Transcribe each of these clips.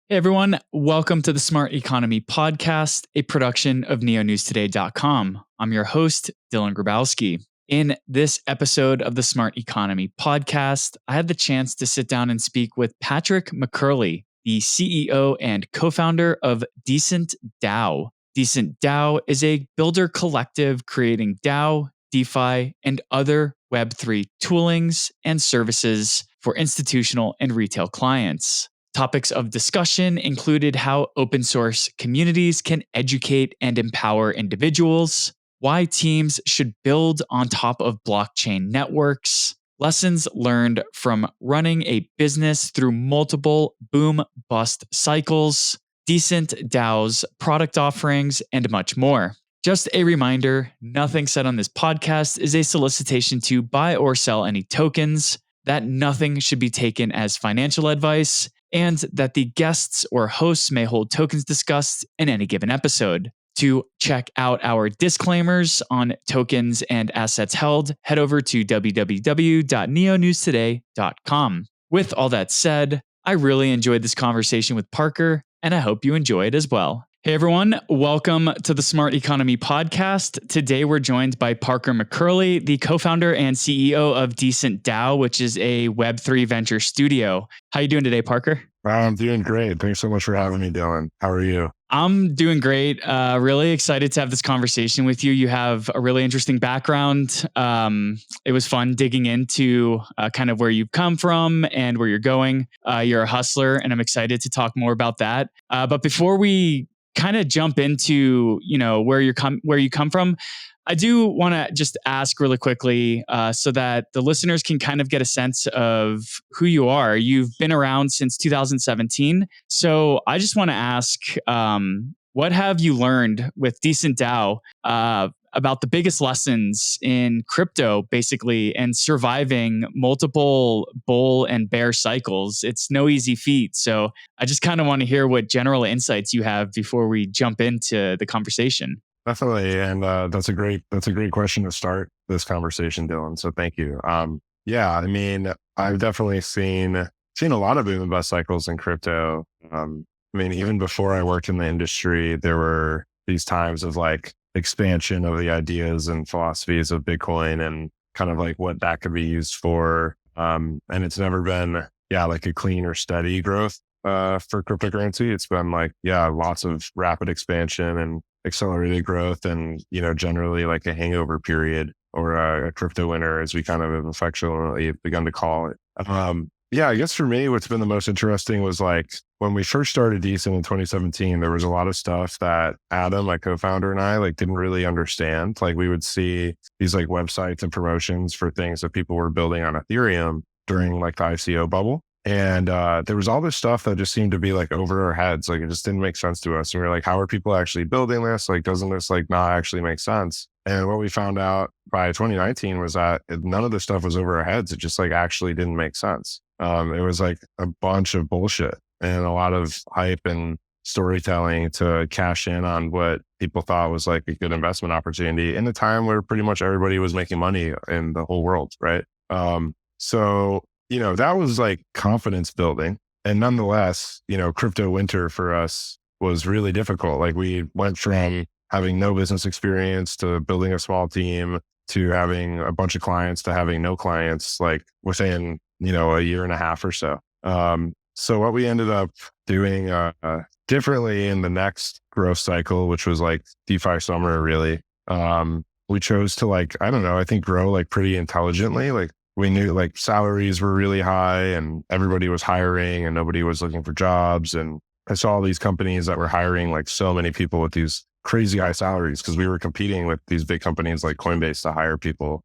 Hey everyone, welcome to the Smart Economy Podcast, a production of neonewstoday.com. I'm your host, Dylan Grabowski. In this episode of the Smart Economy Podcast, I had the chance to sit down and speak with Parker McCurley, the CEO and co-founder of DecentDAO. DecentDAO is a builder collective creating DAO, DeFi, and other Web3 toolings and services for institutional and retail clients. Topics of discussion included how open source communities can educate and empower individuals, why teams should build on top of blockchain networks, lessons learned from running a business through multiple boom-bust cycles, DecentDAO's product offerings, and much more. Just a reminder, nothing said on this podcast is a solicitation to buy or sell any tokens, that nothing should be taken as financial advice, and that the guests or hosts may hold tokens discussed in any given episode. To check out our disclaimers on tokens and assets held, head over to www.neonewstoday.com. With all that said, I really enjoyed this conversation with Parker, and I hope you enjoy it as well. Hey everyone, welcome to the Smart Economy Podcast. Today we're joined by Parker McCurley, the co-founder and CEO of DecentDAO, which is a Web3 venture studio. How are you doing today, Parker? I'm doing great. Thanks so much for having me, Dylan. How are you? I'm doing great. Really excited to have this conversation with you. You have a really interesting background. It was fun digging into kind of where you've come from and where you're going. You're a hustler, and I'm excited to talk more about that. But before we kind of jump into, where you come from, I do want to just ask really quickly so that the listeners can kind of get a sense of who you are. You've been around since 2017. So I just want to ask, what have you learned with DecentDAO about the biggest lessons in crypto, basically, and surviving multiple bull and bear cycles? It's no easy feat. So I just kind of want to hear what general insights you have before we jump into the conversation. Definitely. And that's a great question to start this conversation, Dylan. So thank you. I've definitely seen a lot of boom and bust cycles in crypto. Even before I worked in the industry, there were these times of like expansion of the ideas and philosophies of Bitcoin and kind of like what that could be used for. And it's never been, like a clean or steady growth for cryptocurrency. It's been like, lots of rapid expansion and accelerated growth and, generally like a hangover period or a crypto winter, as we kind of have affectionately begun to call it. I guess for me, what's been the most interesting was like when we first started Decent in 2017, there was a lot of stuff that Adam, my co-founder, and I like didn't really understand. Like we would see these like websites and promotions for things that people were building on Ethereum during like the ICO bubble. And there was all this stuff that just seemed to be like over our heads. Like it just didn't make sense to us. And we were like, how are people actually building this? Like, doesn't this like not actually make sense? And what we found out by 2019 was that none of this stuff was over our heads. It just like actually didn't make sense. It was like a bunch of bullshit and a lot of hype and storytelling to cash in on what people thought was like a good investment opportunity in a time where pretty much everybody was making money in the whole world, right? That was like confidence building. And nonetheless, crypto winter for us was really difficult. Like we went from having no business experience to building a small team to having a bunch of clients to having no clients, like within, a year and a half or so. So what we ended up doing differently in the next growth cycle, which was like DeFi summer, really, we chose to I think grow like pretty intelligently. Like we knew like salaries were really high and everybody was hiring and nobody was looking for jobs. And I saw all these companies that were hiring like so many people with these crazy high salaries because we were competing with these big companies like Coinbase to hire people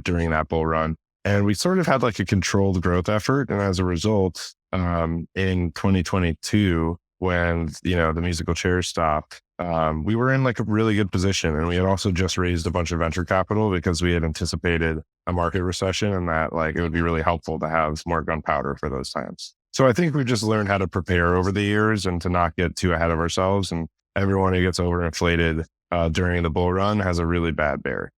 during that bull run. And we sort of had like a controlled growth effort. And as a result, in 2022, when, the musical chairs stopped, we were in like a really good position. And we had also just raised a bunch of venture capital because we had anticipated a market recession and that like it would be really helpful to have more gunpowder for those times. So I think we just learned how to prepare over the years and to not get too ahead of ourselves. And everyone who gets overinflated during the bull run has a really bad bear,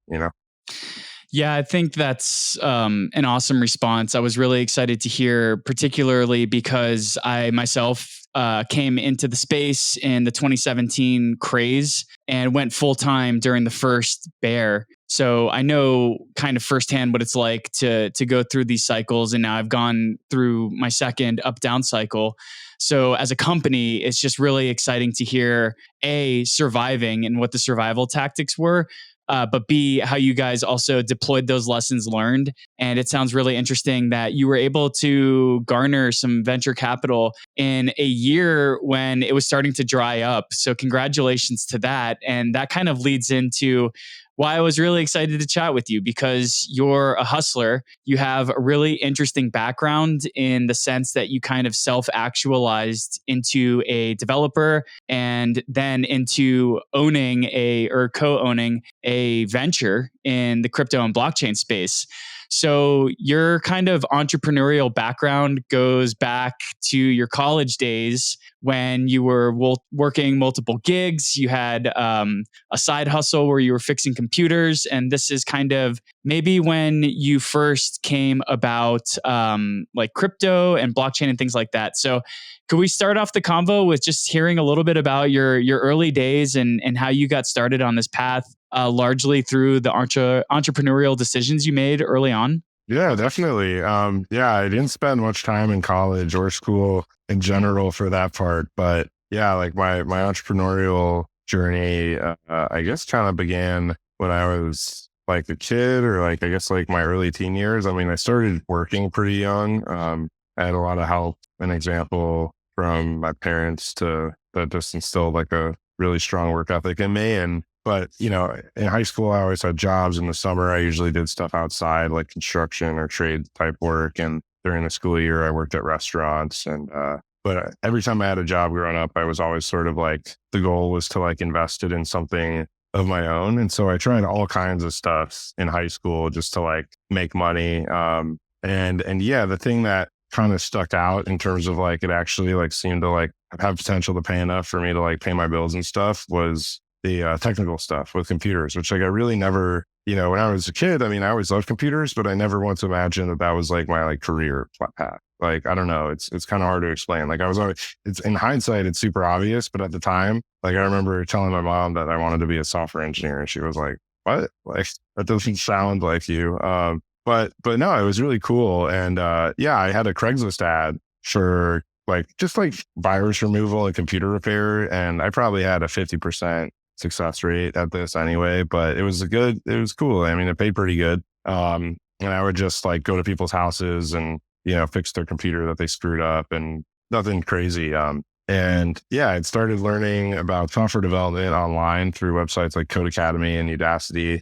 Yeah, I think that's an awesome response. I was really excited to hear, particularly because I myself came into the space in the 2017 craze and went full time during the first bear. So I know kind of firsthand what it's like to go through these cycles, and now I've gone through my second up down cycle. So as a company, it's just really exciting to hear surviving and what the survival tactics were, but B, how you guys also deployed those lessons learned. And it sounds really interesting that you were able to garner some venture capital in a year when it was starting to dry up. So, congratulations to that. And that kind of leads into why I was really excited to chat with you, because you're a hustler. You have a really interesting background in the sense that you kind of self actualized into a developer and then into owning or co owning a venture in the crypto and blockchain space. So your kind of entrepreneurial background goes back to your college days when you were working multiple gigs. You had a side hustle where you were fixing computers. And this is kind of maybe when you first came about like crypto and blockchain and things like that. So could we start off the convo with just hearing a little bit about your early days and how you got started on this path, largely through the entrepreneurial decisions you made early on? Yeah, definitely. Yeah, I didn't spend much time in college or school in general for that part, but yeah, like my entrepreneurial journey, I guess kind of began when I was like a kid, or like I guess like my early teen years. I mean, I started working pretty young. I had a lot of help and example from my parents that just instilled like a really strong work ethic in me. But in high school, I always had jobs. In the summer, I usually did stuff outside, like construction or trade type work. And during the school year, I worked at restaurants. But every time I had a job growing up, I was always sort of like, the goal was to like invest it in something of my own. And so I tried all kinds of stuff in high school just to like make money. And yeah, the thing that kind of stuck out in terms of like, it actually like seemed to like have potential to pay enough for me to like pay my bills and stuff was the technical stuff with computers, which like I really never, when I was a kid, I mean, I always loved computers, but I never once imagined that was like my like career path. Like, I don't know, it's kind of hard to explain. Like I was always, it's in hindsight, it's super obvious, but at the time, like I remember telling my mom that I wanted to be a software engineer, and she was like, "What? Like that doesn't sound like you." But no, it was really cool. And yeah, I had a Craigslist ad for like just like virus removal and computer repair, and I probably had a 50% success rate at this anyway, but it was cool. I mean, it paid pretty good. And I would just like go to people's houses and, fix their computer that they screwed up, and nothing crazy. And yeah, I started learning about software development online through websites like Code Academy and Udacity,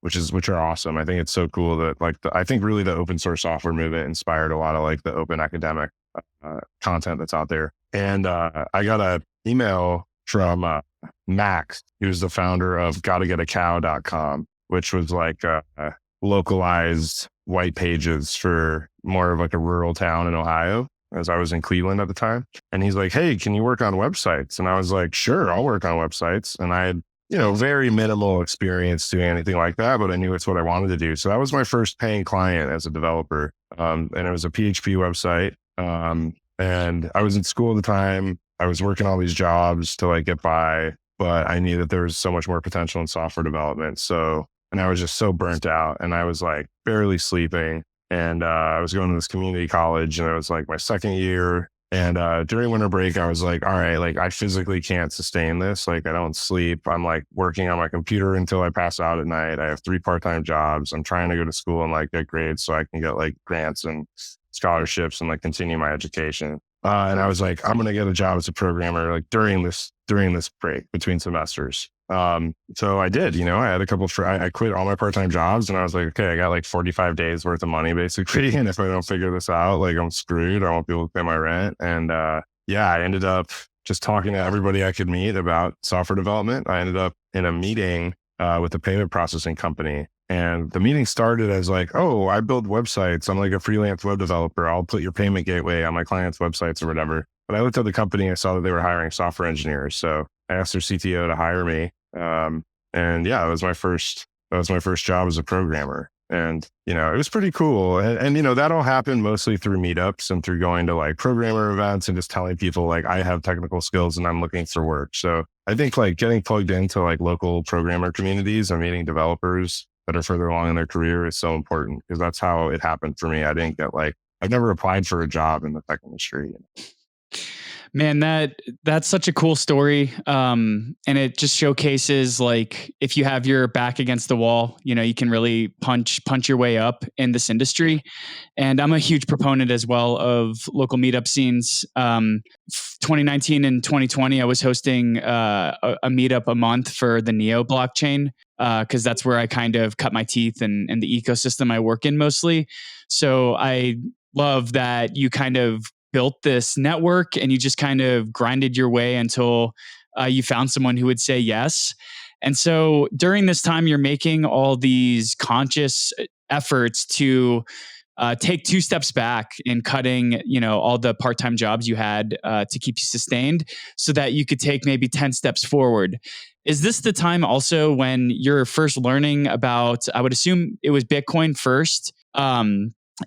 which are awesome. I think it's so cool that like, I think really the open source software movement inspired a lot of like the open academic content that's out there. And I got an email from Max, he was the founder of gottogetacow.com, which was like localized white pages for more of like a rural town in Ohio, as I was in Cleveland at the time. And he's like, "Hey, can you work on websites?" And I was like, "Sure, I'll work on websites." And I had, very minimal experience doing anything like that, but I knew it's what I wanted to do. So that was my first paying client as a developer. And it was a PHP website. And I was in school at the time. I was working all these jobs to like get by, but I knew that there was so much more potential in software development. And I was just so burnt out, and I was like barely sleeping. And I was going to this community college, and it was like my second year. And during winter break, I was like, all right, like I physically can't sustain this. Like I don't sleep. I'm like working on my computer until I pass out at night. I have 3 part-time jobs. I'm trying to go to school and like get grades so I can get like grants and scholarships and like continue my education. And I was like, I'm going to get a job as a programmer like during this break between semesters. So I did, I had a couple I quit all my part-time jobs, and I was like, okay, I got like 45 days worth of money basically. And if I don't figure this out, like I'm screwed. I won't be able to pay my rent. And, yeah, I ended up just talking to everybody I could meet about software development. I ended up in a meeting, with a payment processing company. And the meeting started as like, "Oh, I build websites. I'm like a freelance web developer. I'll put your payment gateway on my clients' websites or whatever." But I looked at the company, I saw that they were hiring software engineers. So I asked their CTO to hire me. And yeah, it was my first That was my first job as a programmer. And, it was pretty cool. And that all happened mostly through meetups and through going to like programmer events and just telling people like I have technical skills and I'm looking for work. So I think like getting plugged into like local programmer communities and meeting developers that are further along in their career is so important, because that's how it happened for me. I've never applied for a job in the tech industry. Man, that's such a cool story. And it just showcases like if you have your back against the wall, you can really punch your way up in this industry. And I'm a huge proponent as well of local meetup scenes. 2019 and 2020, I was hosting a meetup a month for the Neo blockchain, because that's where I kind of cut my teeth and the ecosystem I work in mostly. So I love that you kind of built this network and you just kind of grinded your way until you found someone who would say yes. And so during this time, you're making all these conscious efforts to take 2 steps back in cutting, all the part-time jobs you had to keep you sustained so that you could take maybe 10 steps forward. Is this the time also when you're first learning about, I would assume it was Bitcoin first,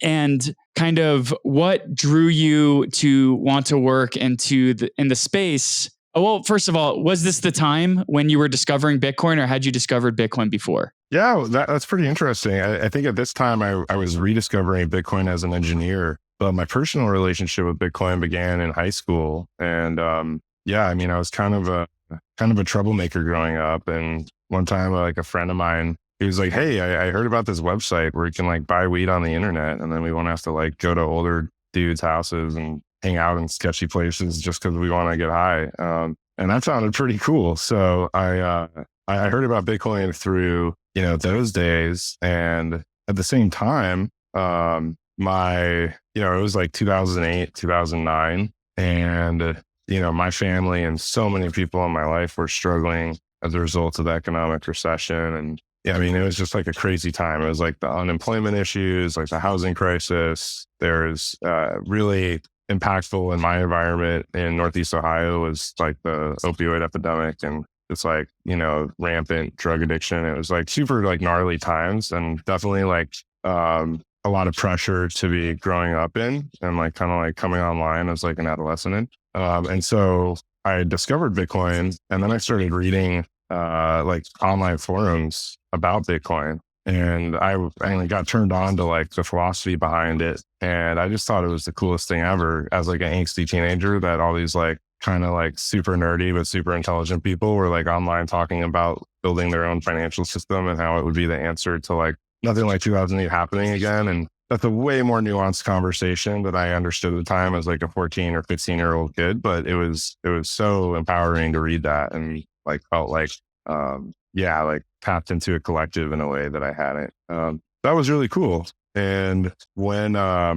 and kind of what drew you to want to work in the space? Oh, well, first of all, was this the time when you were discovering Bitcoin, or had you discovered Bitcoin before? Yeah, that's pretty interesting. I think at this time I was rediscovering Bitcoin as an engineer, but my personal relationship with Bitcoin began in high school. And I was kind of a troublemaker growing up. And one time, like a friend of mine, he was like, "Hey, I heard about this website where you can like buy weed on the internet, and then we won't have to like go to older dudes' houses and hang out in sketchy places just because we want to get high." And that sounded pretty cool. So I heard about Bitcoin through those days, and at the same time, it was like 2008, 2009, and my family and so many people in my life were struggling as a result of the economic recession. And it was just like a crazy time. It was like the unemployment issues, like the housing crisis. There's really impactful in my environment in Northeast Ohio was like the opioid epidemic, and it's like, rampant drug addiction. It was like super like gnarly times, and definitely like a lot of pressure to be growing up in and like kind of like coming online as like an adolescent. And so I discovered Bitcoin, and then I started reading like online forums about Bitcoin, and I got turned on to like the philosophy behind it. And I just thought it was the coolest thing ever as like an angsty teenager, that all these like kind of like super nerdy but super intelligent people were like online talking about building their own financial system and how it would be the answer to like nothing like 2008 happening again. And that's a way more nuanced conversation that I understood at the time as like a 14 or 15-year-old kid. But it was so empowering to read that, and like felt like, like tapped into a collective in a way that I hadn't. That was really cool. And when, I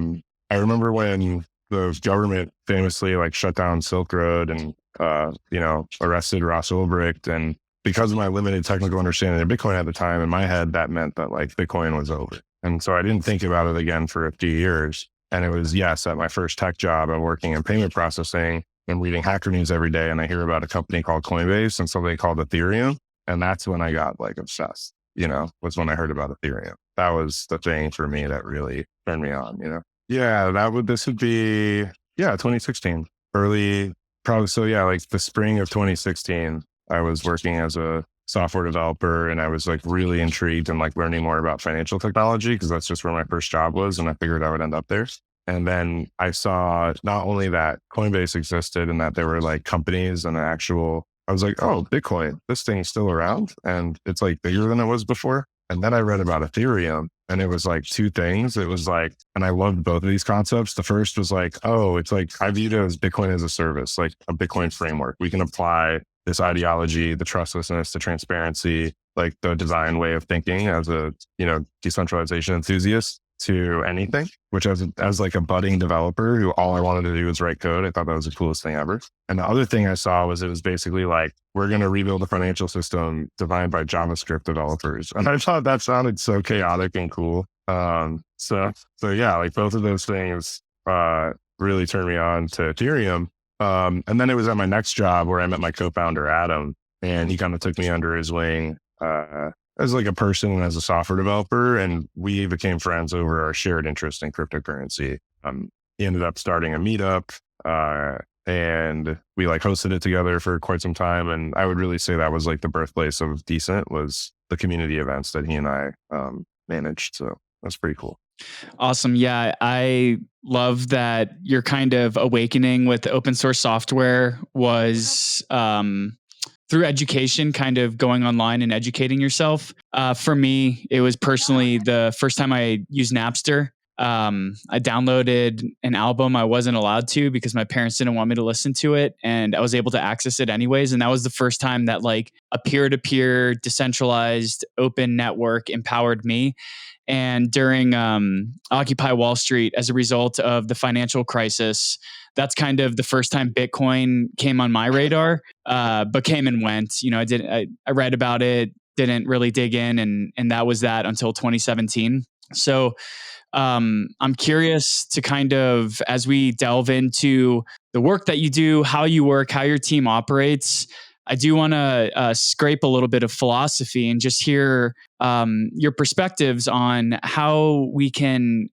remember when the government famously like shut down Silk Road and, arrested Ross Ulbricht. And because of my limited technical understanding of Bitcoin at the time, in my head, that meant that like Bitcoin was over. And so I didn't think about it again for a few years. And it was, yes, at my first tech job, I'm working in payment processing and reading hacker news every day. And I hear about a company called Coinbase and something called Ethereum. And that's when I got like obsessed, was when I heard about Ethereum. That was the thing for me that really turned me on, Yeah, this would be 2016, early, probably. So yeah, like the spring of 2016, I was working as a software developer, and I was like really intrigued and like learning more about financial technology, because that's just where my first job was. And I figured I would end up there. And then I saw not only that Coinbase existed and that there were like companies and I was like, oh, Bitcoin, this thing's still around and it's like bigger than it was before. And then I read about Ethereum, and it was like 2 things. It was like, and I loved both of these concepts. The first was like, oh, it's like, I viewed it as Bitcoin as a service, like a Bitcoin framework. We can apply this ideology, the trustlessness, the transparency, like the design way of thinking as a, decentralization enthusiast to anything, which as like a budding developer who all I wanted to do was write code, I thought that was the coolest thing ever. And the other thing I saw was it was basically like, we're going to rebuild a financial system designed by JavaScript developers. And I thought that sounded so chaotic and cool. So yeah, like both of those things really turned me on to Ethereum. And then it was at my next job where I met my co-founder, Adam, and he kind of took me under his wing as like a person and as a software developer, and we became friends over our shared interest in cryptocurrency. He ended up starting a meetup, and we like hosted it together for quite some time. And I would really say that was like the birthplace of Decent, was the community events that he and I managed. So that's pretty cool. Awesome. Yeah, I love that your kind of awakening with open source software was through education, kind of going online and educating yourself. For me, it was personally the first time I used Napster. I downloaded an album I wasn't allowed to because my parents didn't want me to listen to it, and I was able to access it anyways. And that was the first time that like a peer-to-peer decentralized open network empowered me. And during Occupy Wall Street, as a result of the financial crisis, that's kind of the first time Bitcoin came on my radar, but came and went. You know, I read about it, didn't really dig in, and that was that until 2017. So I'm curious to kind of, as we delve into the work that you do, how you work, how your team operates, I do want to scrape a little bit of philosophy and just hear your perspectives on how we can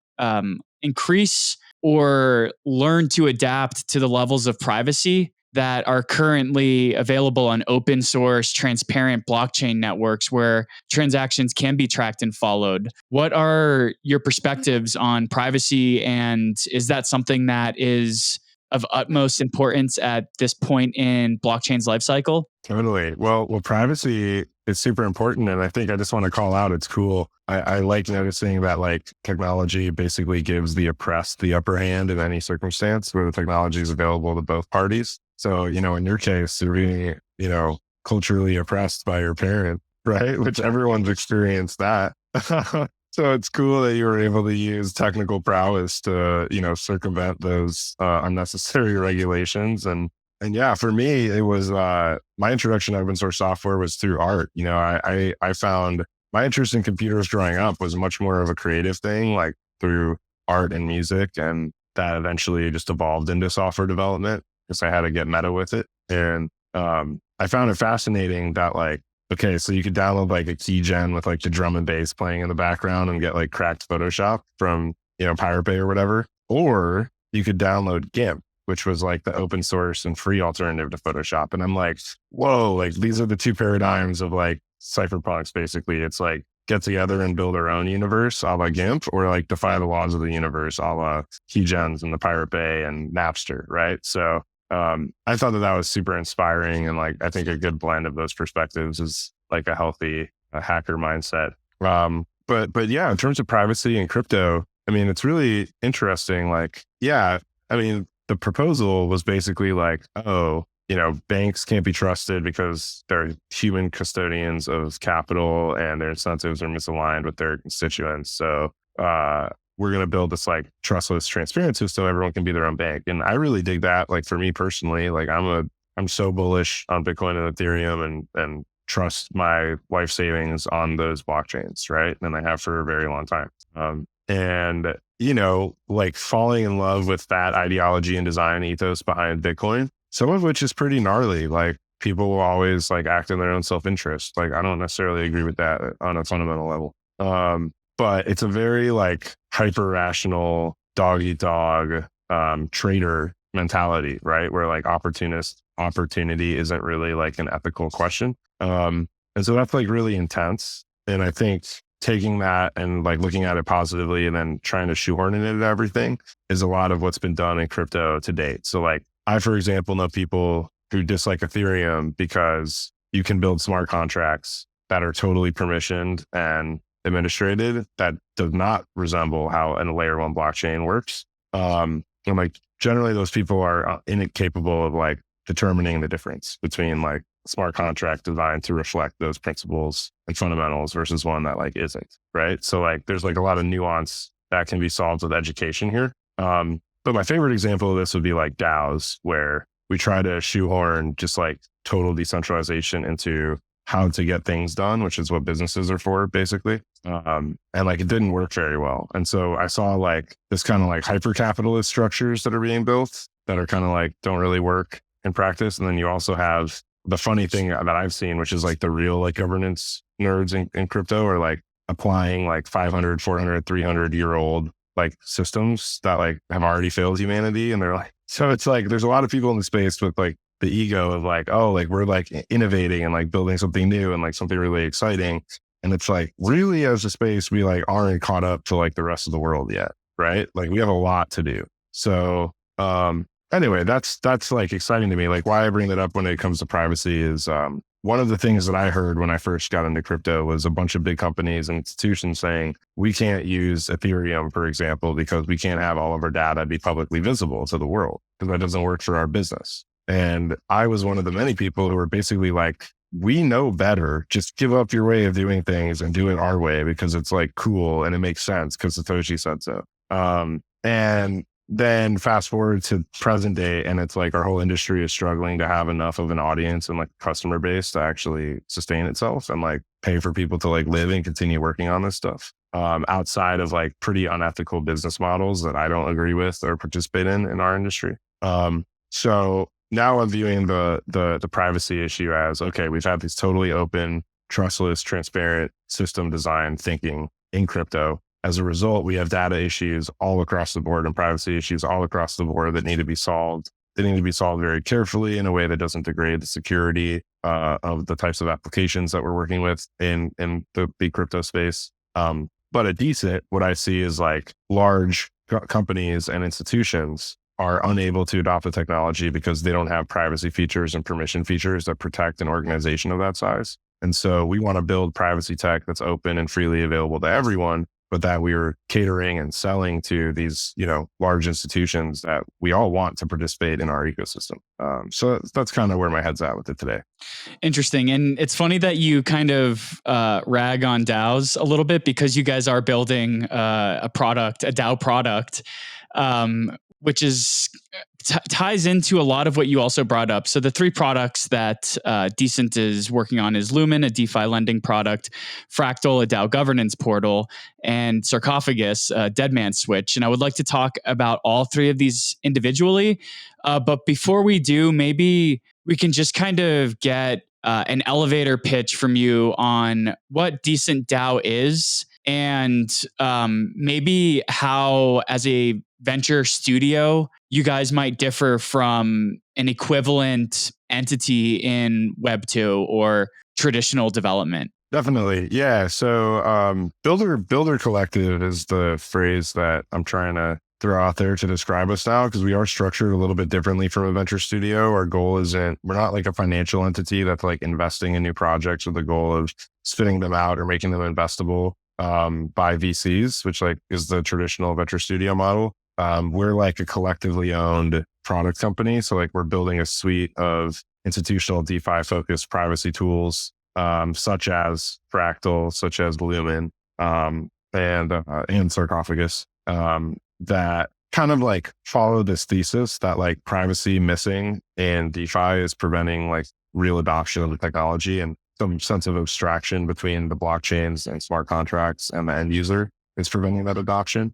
increase or learn to adapt to the levels of privacy that are currently available on open source, transparent blockchain networks where transactions can be tracked and followed. What are your perspectives on privacy? And is that something that is of utmost importance at this point in blockchain's life cycle? Totally. Well, privacy is super important. And I think I just want to call out, it's cool. I like noticing that like technology basically gives the oppressed the upper hand in any circumstance where the technology is available to both parties. So, you know, in your case, you're being, you know, culturally oppressed by your parent, right? Which everyone's experienced that. So it's cool that you were able to use technical prowess to, you know, circumvent those unnecessary regulations. And yeah, for me, it was my introduction to open source software was through art. You know, I found my interest in computers growing up was much more of a creative thing, like through art and music. And that eventually just evolved into software development because I had to get meta with it. And I found it fascinating that like, okay, so you could download like a keygen with like the drum and bass playing in the background and get like cracked Photoshop from, you know, Pirate Bay or whatever. Or you could download GIMP, which was like the open source and free alternative to Photoshop. And I'm like, whoa, like these are the two paradigms of like cypherpunks, basically. It's like get together and build our own universe a la GIMP, or like defy the laws of the universe a la keygens and the Pirate Bay and Napster, right? So I thought that was super inspiring. And like, I think a good blend of those perspectives is like a healthy hacker mindset. But yeah, in terms of privacy and crypto, I mean, it's really interesting. Like, yeah, I mean, the proposal was basically like, oh, you know, banks can't be trusted because they're human custodians of capital and their incentives are misaligned with their constituents. So we're going to build this like trustless transparency so everyone can be their own bank. And I really dig that. Like for me personally, like I'm so bullish on Bitcoin and Ethereum and trust my life savings on those blockchains, right? And I have for a very long time. And, you know, like falling in love with that ideology and design ethos behind Bitcoin, some of which is pretty gnarly. Like people will always like act in their own self-interest. Like I don't necessarily agree with that on a fundamental level. But it's a very like hyper rational dog eat dog trader mentality, right? Where like opportunity isn't really like an ethical question. And so that's like really intense. And I think taking that and like looking at it positively and then trying to shoehorn it into everything is a lot of what's been done in crypto to date. So like I, for example, know people who dislike Ethereum because you can build smart contracts that are totally permissioned and administrated that does not resemble how a layer one blockchain works. And like generally those people are incapable of like determining the difference between like smart contract designed to reflect those principles and fundamentals versus one that like isn't, right? So like there's like a lot of nuance that can be solved with education here. But my favorite example of this would be like DAOs, where we try to shoehorn just like total decentralization into how to get things done, which is what businesses are for, basically. And like it didn't work very well. And so I saw like this kind of like hyper capitalist structures that are being built that are kind of like don't really work in practice. And then you also have the funny thing that I've seen, which is like the real like governance nerds in crypto are like applying like 500, 400, 300-year-old like systems that like have already failed humanity. And they're like, so it's like, there's a lot of people in the space with like the ego of like, oh, like we're like innovating and like building something new and like something really exciting. And it's like, really as a space, we like aren't caught up to like the rest of the world yet. Right. Like we have a lot to do. So, anyway, that's like exciting to me. Like why I bring that up when it comes to privacy is, one of the things that I heard when I first got into crypto was a bunch of big companies and institutions saying, we can't use Ethereum, for example, because we can't have all of our data be publicly visible to the world because that doesn't work for our business. And I was one of the many people who were basically like, we know better. Just give up your way of doing things and do it our way because it's like cool and it makes sense because Satoshi said so. And then fast forward to present day, and it's like our whole industry is struggling to have enough of an audience and like customer base to actually sustain itself and like pay for people to like live and continue working on this stuff. Outside of like pretty unethical business models that I don't agree with or participate in our industry. So now I'm viewing the privacy issue as, okay, we've had these totally open, trustless, transparent system design thinking in crypto. As a result, we have data issues all across the board and privacy issues all across the board that need to be solved. They need to be solved very carefully in a way that doesn't degrade the security of the types of applications that we're working with in the crypto space. But at Decent, what I see is like large companies and institutions are unable to adopt the technology because they don't have privacy features and permission features that protect an organization of that size. And so we want to build privacy tech that's open and freely available to everyone, but that we are catering and selling to these, large institutions that we all want to participate in our ecosystem. So that's kind of where my head's at with it today. Interesting. And it's funny that you kind of rag on DAOs a little bit because you guys are building a DAO product, which is ties into a lot of what you also brought up. So the three products that Decent is working on is Lumen, a DeFi lending product, Fractal, a DAO governance portal, and Sarcophagus, a Deadman switch. And I would like to talk about all three of these individually. But before we do, maybe we can just kind of get an elevator pitch from you on what DecentDAO is and maybe how, as a venture studio, you guys might differ from an equivalent entity in Web2 or traditional development. Definitely. Yeah. So builder collective is the phrase that I'm trying to throw out there to describe us now, because we are structured a little bit differently from a venture studio. Our goal isn't, we're not like a financial entity that's like investing in new projects with the goal of spinning them out or making them investable by VCs, which like is the traditional venture studio model. We're like a collectively owned product company. So like we're building a suite of institutional DeFi focused privacy tools, such as Fractal, such as Lumen, and Sarcophagus, that kind of like follow this thesis that like privacy missing in DeFi is preventing like real adoption of the technology, and some sense of abstraction between the blockchains and smart contracts and the end user is preventing that adoption.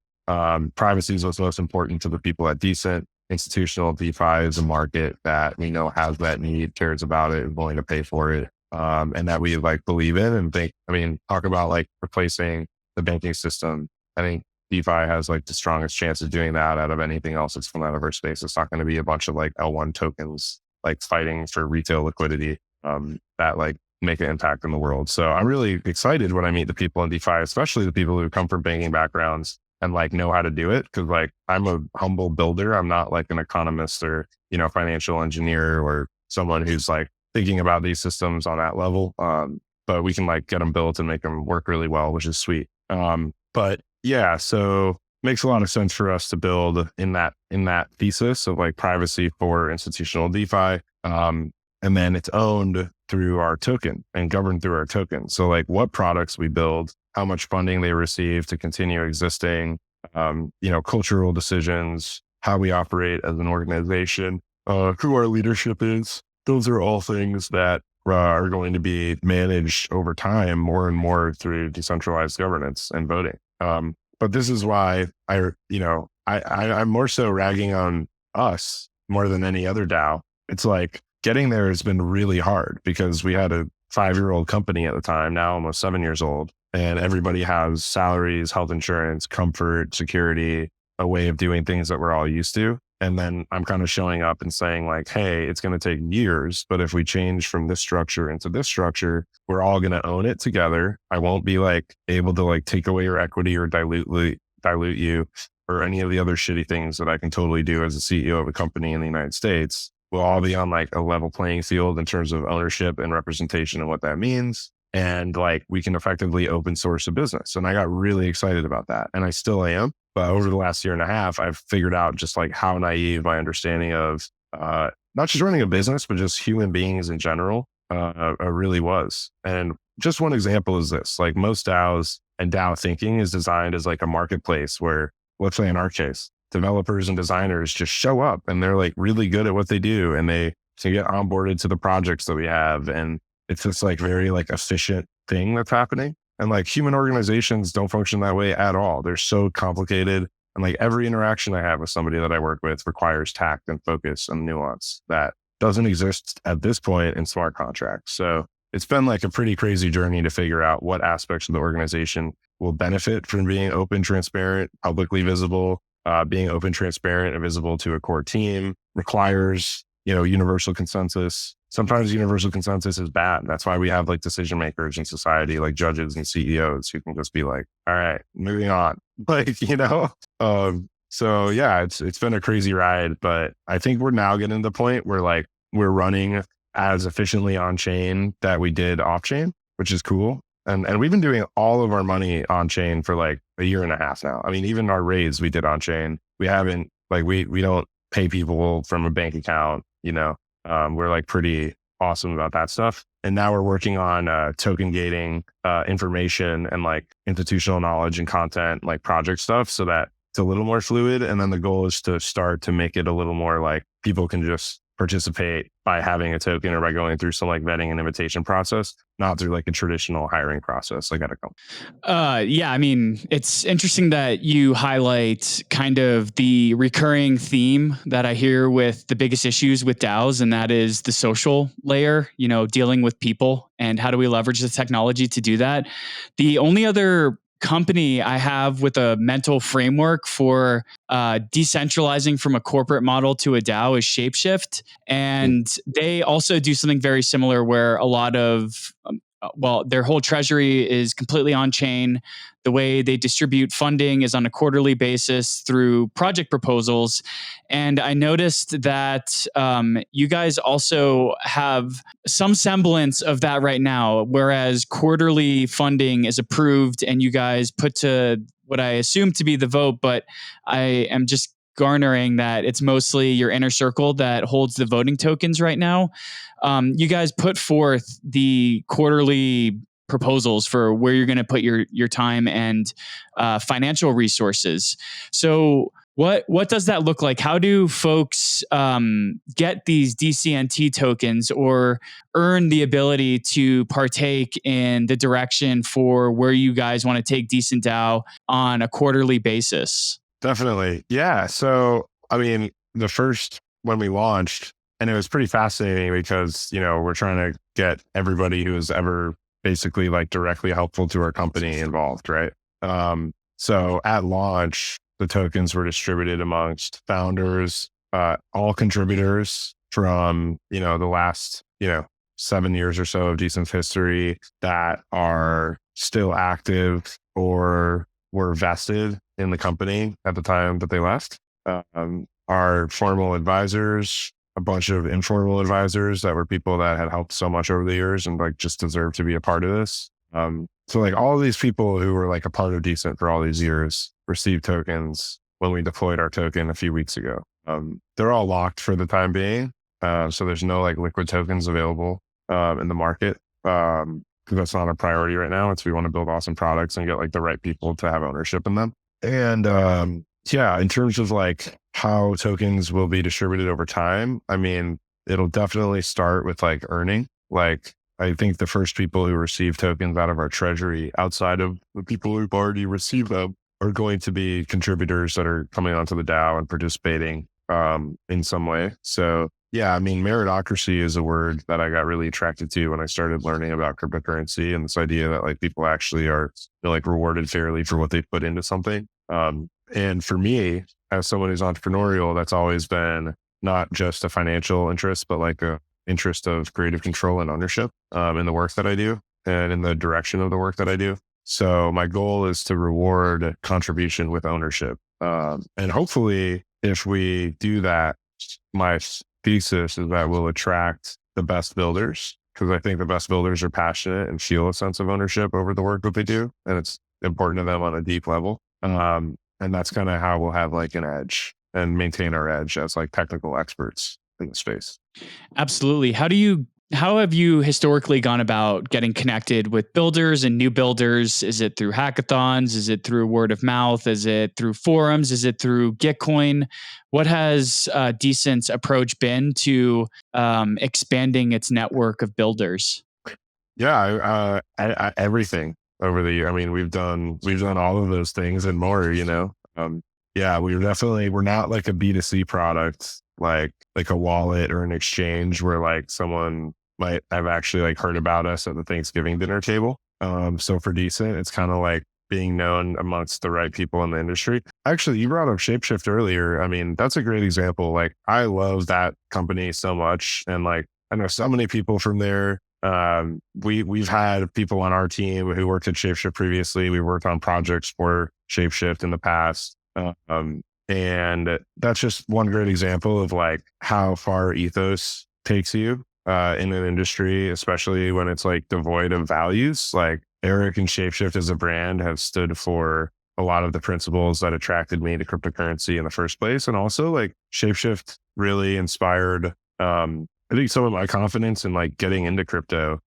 Privacy is what's most important to the people at Decent. Institutional DeFi is a market that we know has that need, cares about it, is willing to pay for it, and that we like believe in and think. I mean, talk about like replacing the banking system. I think DeFi has like the strongest chance of doing that out of anything else that's come out of our space. It's not going to be a bunch of like L1 tokens like fighting for retail liquidity that like make an impact in the world. So I'm really excited when I meet the people in DeFi, especially the people who come from banking backgrounds and like know how to do it. Cause like I'm a humble builder. I'm not like an economist or, financial engineer or someone who's like thinking about these systems on that level. But we can like get them built and make them work really well, which is sweet. But yeah, so makes a lot of sense for us to build in that thesis of like privacy for institutional DeFi. And then it's owned through our token and governed through our token. So like what products we build, how much funding they receive to continue existing, cultural decisions, how we operate as an organization, who our leadership is. Those are all things that are going to be managed over time more and more through decentralized governance and voting. But this is why I'm more so ragging on us more than any other DAO. It's like getting there has been really hard because we had a 5-year-old company at the time, now almost 7 years old. And everybody has salaries, health insurance, comfort, security, a way of doing things that we're all used to. And then I'm kind of showing up and saying like, hey, it's going to take years, but if we change from this structure into this structure, we're all going to own it together. I won't be like able to like take away your equity or dilute you or any of the other shitty things that I can totally do as a CEO of a company in the United States. We'll all be on like a level playing field in terms of ownership and representation and what that means. And like we can effectively open source a business. And I got really excited about that. And I still am. But over the last year and a half, I've figured out just like how naive my understanding of not just running a business, but just human beings in general really was. And just one example is this, like most DAOs and DAO thinking is designed as like a marketplace where, let's say in our case, developers and designers just show up and they're like really good at what they do and they can get onboarded to the projects that we have. And it's just like very like efficient thing that's happening. And like human organizations don't function that way at all. They're so complicated. And like every interaction I have with somebody that I work with requires tact and focus and nuance that doesn't exist at this point in smart contracts. So it's been like a pretty crazy journey to figure out what aspects of the organization will benefit from being open, transparent, publicly visible. Being open, transparent, and visible to a core team requires, universal consensus. Sometimes universal consensus is bad. That's why we have like decision makers in society, like judges and CEOs who can just be like, all right, moving on. So yeah, it's been a crazy ride, but I think we're now getting to the point where like we're running as efficiently on chain that we did off chain, which is cool. And we've been doing all of our money on chain for like a year and a half now. I mean, even our raise we did on chain. We haven't like, we don't pay people from a bank account, we're like pretty awesome about that stuff. And now we're working on token gating information and like institutional knowledge and content, like project stuff so that it's a little more fluid. And then the goal is to start to make it a little more like people can just participate by having a token or by going through some like vetting and invitation process, not through like a traditional hiring process like at a company. Yeah, I mean, it's interesting that you highlight kind of the recurring theme that I hear with the biggest issues with DAOs, and that is the social layer, dealing with people and how do we leverage the technology to do that. The only other company I have with a mental framework for decentralizing from a corporate model to a DAO is Shapeshift. And they also do something very similar where a lot of, their whole treasury is completely on chain. The way they distribute funding is on a quarterly basis through project proposals. And I noticed that you guys also have some semblance of that right now, whereas quarterly funding is approved and you guys put to what I assume to be the vote, but I am just garnering that it's mostly your inner circle that holds the voting tokens right now. You guys put forth the quarterly proposals for where you're going to put your time and financial resources. So what does that look like? How do folks get these DCNT tokens or earn the ability to partake in the direction for where you guys want to take DecentDAO on a quarterly basis? Definitely. Yeah. So, I mean, the first when we launched, and it was pretty fascinating because, we're trying to get everybody who has ever basically like directly helpful to our company involved, right? So at launch, the tokens were distributed amongst founders, all contributors from, the last, 7 years or so of Decent's history that are still active or were vested in the company at the time that they left. Our formal advisors, a bunch of informal advisors that were people that had helped so much over the years and like just deserved to be a part of this. So like all of these people who were like a part of Decent for all these years received tokens when we deployed our token a few weeks ago. They're all locked for the time being. So there's no like liquid tokens available in the market. Because that's not a priority right now. We want to build awesome products and get like the right people to have ownership in them. And in terms of like how tokens will be distributed over time, I mean, it'll definitely start with like earning. Like I think the first people who receive tokens out of our treasury outside of the people who've already received them are going to be contributors that are coming onto the DAO and participating in some way. So Yeah, I mean, meritocracy is a word that I got really attracted to when I started learning about cryptocurrency, and this idea that like people actually are, like rewarded fairly for what they put into something. And for me, as someone who's entrepreneurial, that's always been not just a financial interest, but like a interest of creative control and ownership in the work that I do and in the direction of the work that I do. So my goal is to reward contribution with ownership. And hopefully, if we do that, my thesis is that we'll attract the best builders, because I think the best builders are passionate and feel a sense of ownership over the work that they do. And it's important to them on a deep level. And that's kind of how we'll have like an edge and maintain our edge as like technical experts in the space. Absolutely. How have you historically gone about getting connected with builders and new builders? Is it through hackathons? Is it through word of mouth? Is it through forums? Is it through Gitcoin? What has Decent's approach been to expanding its network of builders? Yeah, everything over the year. I mean, we've done all of those things and more. Yeah, we're not like a B2C product, like a wallet or an exchange where like someone might have actually like heard about us at the Thanksgiving dinner table. So for Decent, it's kind of like being known amongst the right people in the industry. Actually, you brought up Shapeshift earlier. I mean, that's a great example. Like, I love that company so much, and like I know so many people from there. We've had people on our team who worked at Shapeshift previously. We worked on projects for Shapeshift in the past. And that's just one great example of like how far ethos takes you in an industry, especially when it's like devoid of values. Like Eric and Shapeshift as a brand have stood for a lot of the principles that attracted me to cryptocurrency in the first place. And also like Shapeshift really inspired, I think, some of my confidence in like getting into crypto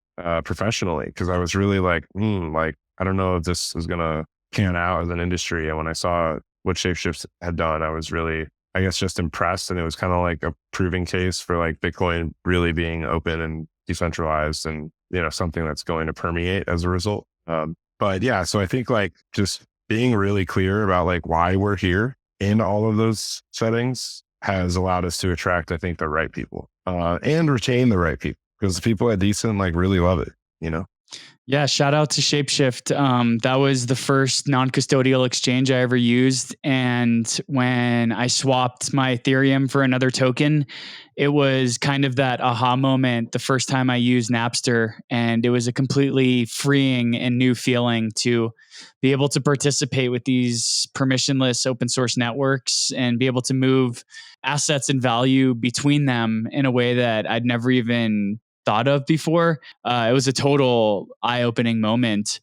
professionally, because I was really like, like, I don't know if this is going to pan out as an industry. And when I saw what Shapeshift had done, I was really, I guess, just impressed. And it was kind of like a proving case for like Bitcoin really being open and decentralized, and, something that's going to permeate as a result. But yeah, so I think like just being really clear about like why we're here in all of those settings has allowed us to attract, I think, the right people and retain the right people, because the people at Decent like really love it, Yeah, shout out to Shapeshift. That was the first non-custodial exchange I ever used. And when I swapped my Ethereum for another token, it was kind of that aha moment the first time I used Napster. And it was a completely freeing and new feeling to be able to participate with these permissionless open source networks and be able to move assets and value between them in a way that I'd never even thought of before. It was a total eye-opening moment,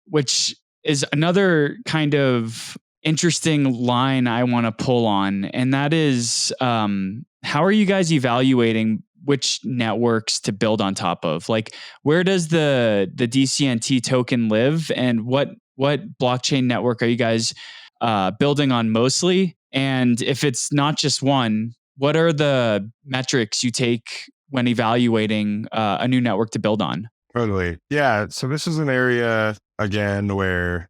which is another kind of interesting line I want to pull on. And that is, how are you guys evaluating which networks to build on top of? Like, where does the DCNT token live, and what blockchain network are you guys building on mostly? And if it's not just one, what are the metrics you take when evaluating a new network to build on? Totally. Yeah. So this is an area again where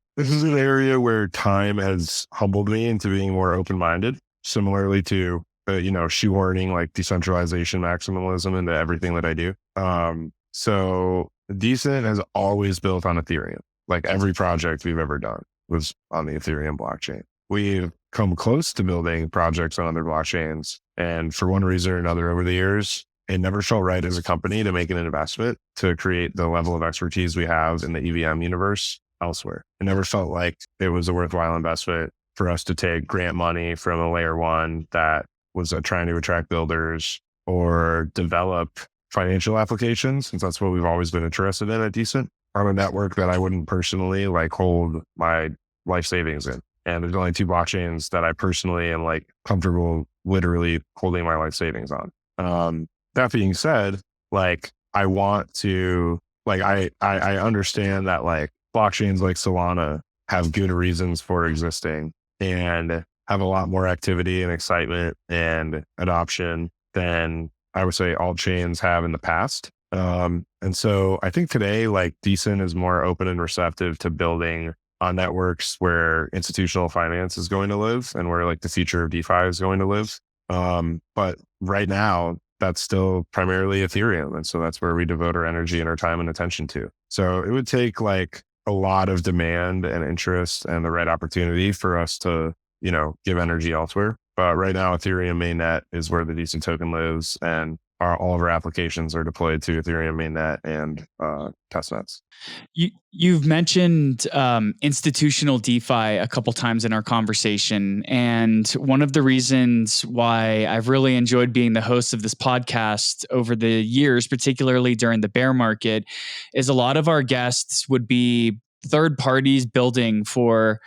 time has humbled me into being more open-minded, similarly to, shoehorning like decentralization maximalism into everything that I do. So Decent has always built on Ethereum. Like every project we've ever done was on the Ethereum blockchain. We've come close to building projects on other blockchains, and for one reason or another over the years, it never felt right as a company to make an investment to create the level of expertise we have in the EVM universe elsewhere. It never felt like it was a worthwhile investment for us to take grant money from a layer one that was trying to attract builders or develop financial applications, since that's what we've always been interested in at Decent, on a network that I wouldn't personally like hold my life savings in. And there's only two blockchains that I personally am like comfortable literally holding my life savings on. That being said, like I want to, like I understand that like blockchains like Solana have good reasons for existing and have a lot more activity and excitement and adoption than I would say all chains have in the past. And so I think today, like Decent is more open and receptive to building on networks where institutional finance is going to live and where like the future of DeFi is going to live. But right now, that's still primarily Ethereum. And so that's where we devote our energy and our time and attention to. So it would take like a lot of demand and interest and the right opportunity for us to, give energy elsewhere. But right now, Ethereum mainnet is where the Decent token lives, and all of our applications are deployed to Ethereum mainnet and testnets. You've mentioned institutional DeFi a couple times in our conversation. And one of the reasons why I've really enjoyed being the host of this podcast over the years, particularly during the bear market, is a lot of our guests would be third parties building for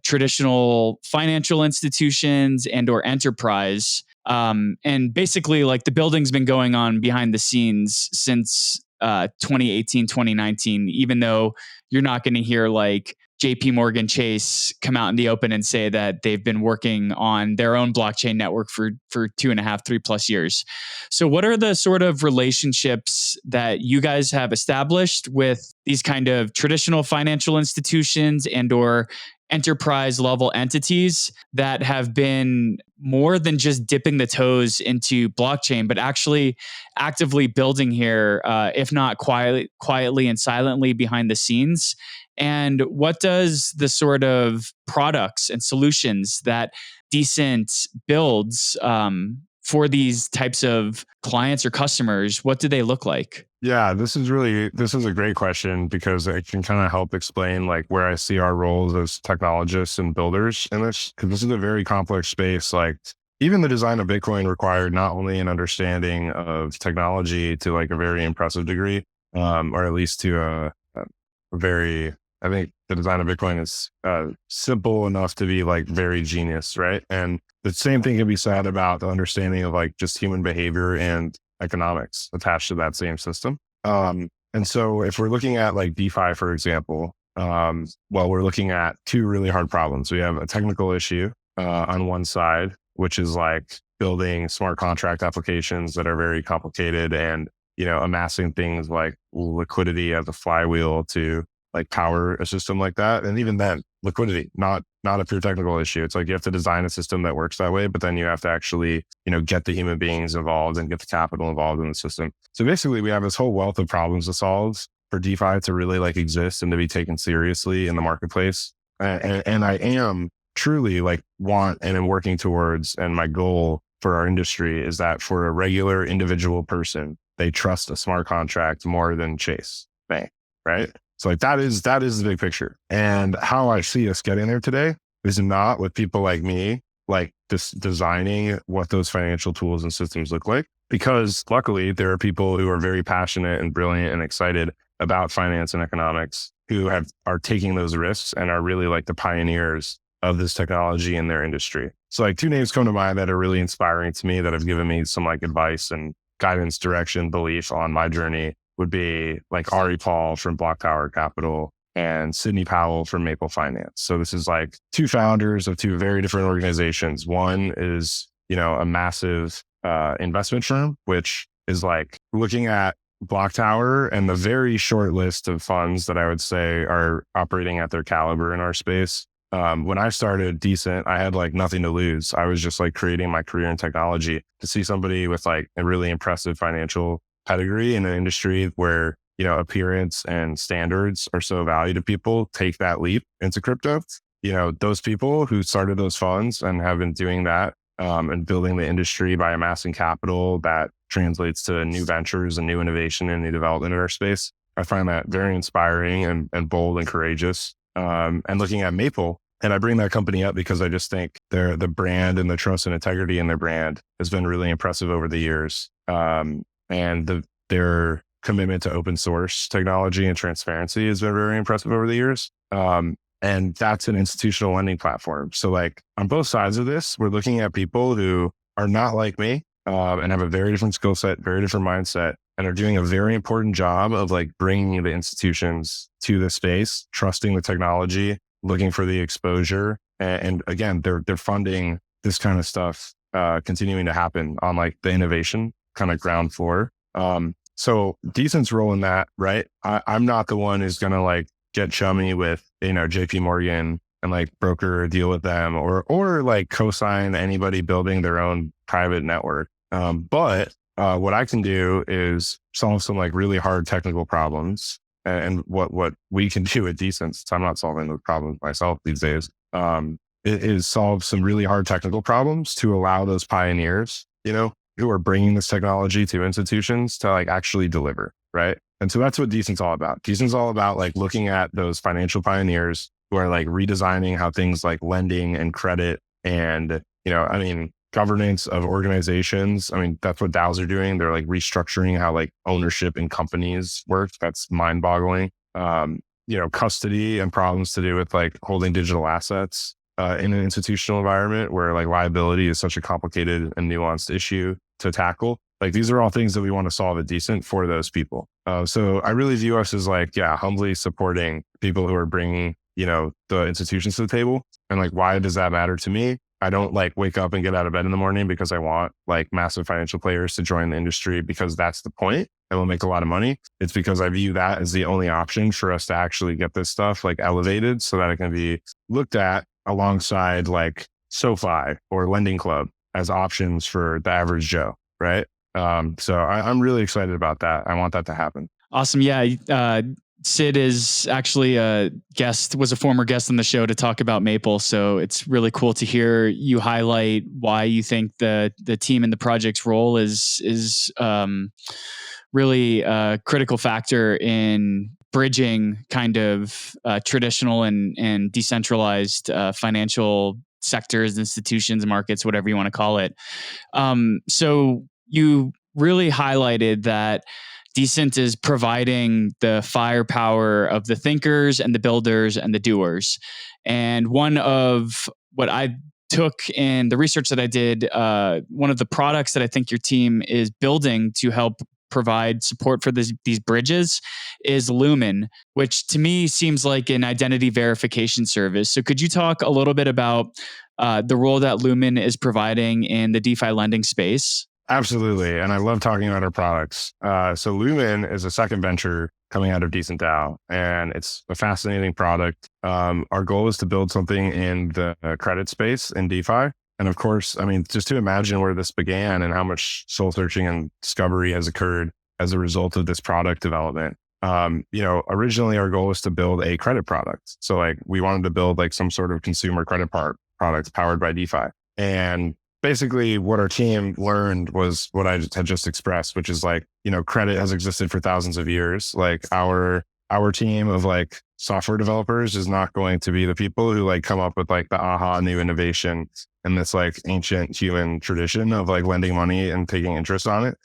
traditional financial institutions and or enterprise. And basically, like, the building's been going on behind the scenes since 2018, 2019, even though you're not going to hear like JP Morgan Chase come out in the open and say that they've been working on their own blockchain network for 2.5, 3+ years. So what are the sort of relationships that you guys have established with these kind of traditional financial institutions and or enterprise level entities that have been more than just dipping the toes into blockchain, but actually actively building here, if not quietly and silently behind the scenes? And what does the sort of products and solutions that Decent builds for these types of clients or customers, what do they look like? Yeah, this is a great question because it can kind of help explain like where I see our roles as technologists and builders in this, because this is a very complex space. Like, even the design of Bitcoin required not only an understanding of technology to like a very impressive degree, or at least to a very, I think the design of Bitcoin is simple enough to be like very genius, right? And the same thing can be said about the understanding of like just human behavior and economics attached to that same system. And so if we're looking at like DeFi, for example, we're looking at two really hard problems. We have a technical issue on one side, which is like building smart contract applications that are very complicated and, amassing things like liquidity as a flywheel to like power a system like that. And even then, liquidity, not a pure technical issue. It's like you have to design a system that works that way, but then you have to actually, get the human beings involved and get the capital involved in the system. So basically we have this whole wealth of problems to solve for DeFi to really like exist and to be taken seriously in the marketplace. And I am truly like want and am working towards, and my goal for our industry is that for a regular individual person, they trust a smart contract more than Chase Bank, right? So like that is the big picture. And how I see us getting there today is not with people like me, like just designing what those financial tools and systems look like. Because luckily there are people who are very passionate and brilliant and excited about finance and economics who are taking those risks and are really like the pioneers of this technology in their industry. So like two names come to mind that are really inspiring to me, that have given me some like advice and guidance, direction, belief on my journey, would be like Ari Paul from Block Tower Capital and Sidney Powell from Maple Finance. So this is like two founders of two very different organizations. One is, a massive investment firm, which is like looking at Block Tower and the very short list of funds that I would say are operating at their caliber in our space. When I started Decent, I had like nothing to lose. I was just like creating my career in technology. To see somebody with like a really impressive financial pedigree in an industry where, appearance and standards are so valued to people, take that leap into crypto. Those people who started those funds and have been doing that and building the industry by amassing capital that translates to new ventures and new innovation and new development in our space. I find that very inspiring and bold and courageous. And looking at Maple, and I bring that company up because I just think the brand and the trust and integrity in their brand has been really impressive over the years. And their commitment to open source technology and transparency has been very impressive over the years. And that's an institutional lending platform. So like on both sides of this, we're looking at people who are not like me and have a very different skill set, very different mindset, and are doing a very important job of like bringing the institutions to the space, trusting the technology, looking for the exposure. And again, they're funding this kind of stuff continuing to happen on like the innovation kind of ground floor. So Decent's role in that, right? I'm not the one who's going to like get chummy with, JP Morgan and like broker a deal with them or like co-sign anybody building their own private network. But what I can do is solve some like really hard technical problems. And what we can do at Decent, since I'm not solving those problems myself these days, is solve some really hard technical problems to allow those pioneers, who are bringing this technology to institutions to like actually deliver, right? And so that's what Decent's all about. Decent's all about like looking at those financial pioneers who are like redesigning how things like lending and credit and, governance of organizations. That's what DAOs are doing. They're like restructuring how like ownership in companies work. That's mind boggling. Custody and problems to do with like holding digital assets in an institutional environment where like liability is such a complicated and nuanced issue to tackle. Like these are all things that we want to solve at Decent for those people. So I really view us as like, humbly supporting people who are bringing, the institutions to the table. And like, why does that matter to me? I don't like wake up and get out of bed in the morning because I want like massive financial players to join the industry because that's the point and we'll make a lot of money. It's because I view that as the only option for us to actually get this stuff like elevated so that it can be looked at alongside like SoFi or Lending Club as options for the average Joe, right? So I'm really excited about that. I want that to happen. Awesome. Yeah. Sid is actually was a former guest on the show to talk about Maple. So it's really cool to hear you highlight why you think the team and the project's role is really a critical factor in bridging kind of traditional and decentralized financial sectors, institutions, markets, whatever you want to call it. So you really highlighted that Decent is providing the firepower of the thinkers and the builders and the doers. And one of what I took in the research that I did, one of the products that I think your team is building to help provide support for these bridges is Lumen, which to me seems like an identity verification service. So could you talk a little bit about the role that Lumen is providing in the DeFi lending space? Absolutely. And I love talking about our products. So Lumen is a second venture coming out of DecentDAO, and it's a fascinating product. Our goal is to build something in the credit space in DeFi. And of course, just to imagine where this began and how much soul searching and discovery has occurred as a result of this product development. Originally our goal was to build a credit product. So like we wanted to build like some sort of consumer credit product powered by DeFi. And basically what our team learned was what I had just expressed, which is like, credit has existed for thousands of years. Like our team of like software developers is not going to be the people who like come up with like the aha new innovation in this like ancient human tradition of like lending money and taking interest on it.